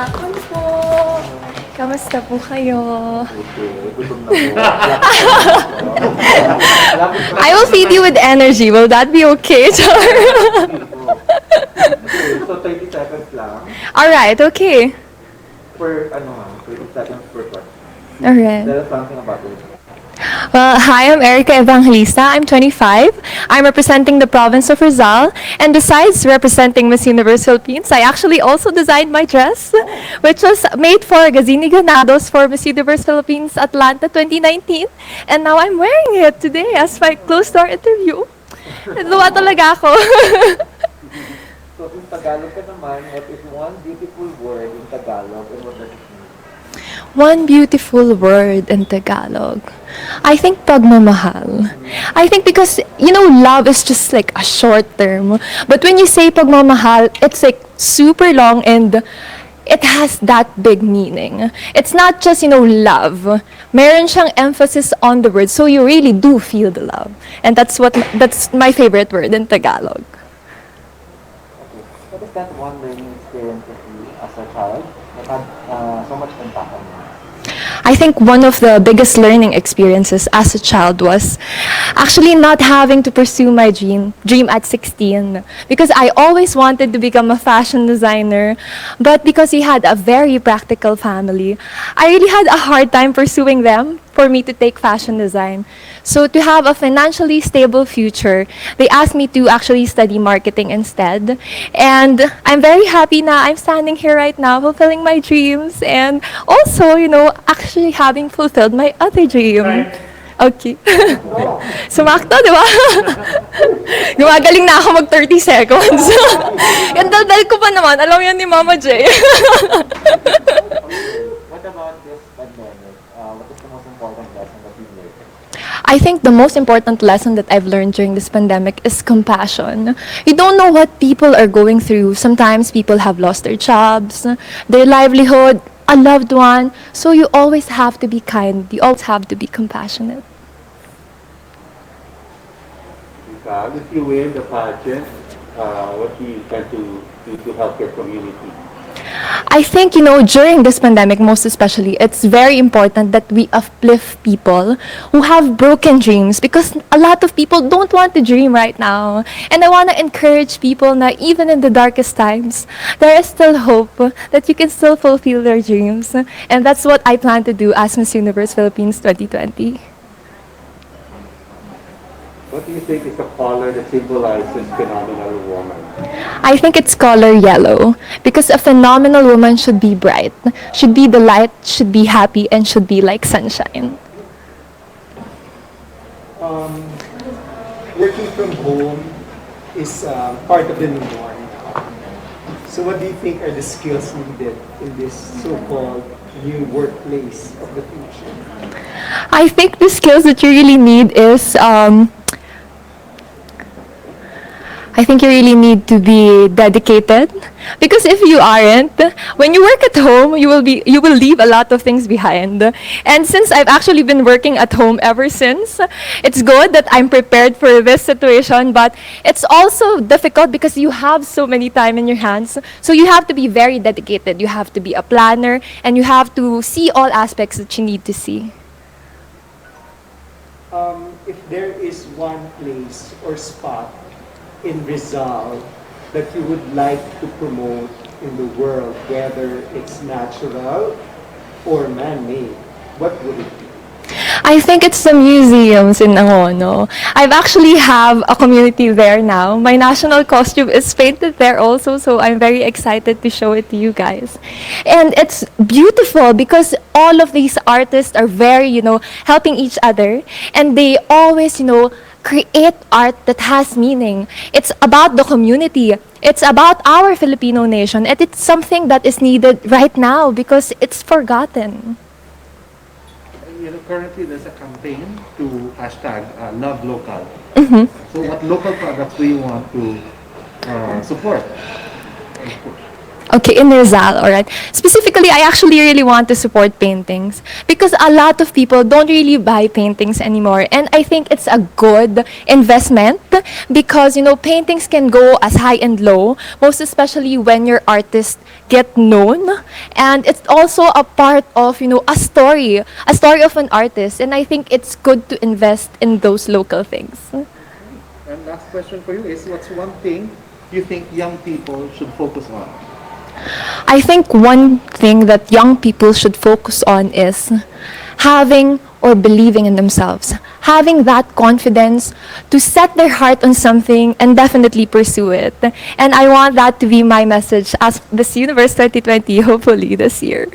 hapon po. Kamusta po kayo? I will feed you with energy. Will that be okay? So 30 seconds lang Alright, okay. per 30 seconds per question. Alright. Tell us something about it. Well, hi, I'm Erica Evangelista. I'm 25. I'm representing the province of Rizal. And besides representing Miss Universe Philippines, I actually also designed my dress, which was made for Gazini Granados for Miss Universe Philippines Atlanta 2019. And now I'm wearing it today as my closed-door interview. Luwa talaga ako. So in Tagalog ka naman, what is one beautiful word in Tagalog and what does it mean? One beautiful word in Tagalog. I think pagmamahal. I think because, love is just like a short term. But when you say pagmamahal, it's like super long and it has that big meaning. It's not just, love. Meron siyang emphasis on the word, so you really do feel the love. And that's my favorite word in Tagalog. Okay. What is that one learning experience of you as a child that had so much impact on you? I think one of the biggest learning experiences as a child was actually not having to pursue my dream at 16, because I always wanted to become a fashion designer, but because he had a very practical family, I really had a hard time pursuing them for me to take fashion design. So to have a financially stable future, they asked me to actually study marketing instead. And I'm very happy na I'm standing here right now fulfilling my dreams and also, actually having fulfilled my other dream. Right. Okay. Sumakto, di ba? Gumagaling na ako mag 30 seconds. Yung daldal ko pa naman, alam yan ni Mama J. What about this pandemic? What is the most important lesson that you learned? I think the most important lesson that I've learned during this pandemic is compassion. You don't know what people are going through. Sometimes people have lost their jobs, their livelihood, a loved one. So you always have to be kind. You always have to be compassionate. Rizal, if you win the pageant, what do you plan to do to help your community? I think, during this pandemic, most especially, it's very important that we uplift people who have broken dreams, because a lot of people don't want to dream right now. And I want to encourage people that even in the darkest times, there is still hope that you can still fulfill their dreams. And that's what I plan to do as Miss Universe Philippines 2020. What do you think is the color that symbolizes phenomenal woman? I think it's color yellow, because a phenomenal woman should be bright, should be the light, should be happy, and should be like sunshine. Working from home is part of the new norm. So what do you think are the skills needed in this so-called new workplace of the future? I think the skills that you really need is I think you really need to be dedicated, because if you aren't, when you work at home, you will leave a lot of things behind. And since I've actually been working at home ever since, it's good that I'm prepared for this situation, but it's also difficult because you have so many time in your hands. So you have to be very dedicated. You have to be a planner, and you have to see all aspects that you need to see. If there is one place or spot in Rizal that you would like to promote in the world, whether it's natural or man-made, what would it be? I think it's the museums in Angono. I've actually have a community there now. My national costume is painted there also, so I'm very excited to show it to you guys. And it's beautiful because all of these artists are very, helping each other, and they always, create art that has meaning. It's about the community. It's about our Filipino nation, and it's something that is needed right now because it's forgotten. Currently there's a campaign to hashtag love local. Mm-hmm. So what local products do you want to support? Okay, in Rizal, all right. Specifically, I actually really want to support paintings because a lot of people don't really buy paintings anymore. And I think it's a good investment because, paintings can go as high and low, most especially when your artists get known. And it's also a part of, a story of an artist. And I think it's good to invest in those local things. And last question for you is, what's one thing you think young people should focus on? I think one thing that young people should focus on is having or believing in themselves, having that confidence to set their heart on something and definitely pursue it. And I want that to be my message as this Universe 2020, hopefully this year.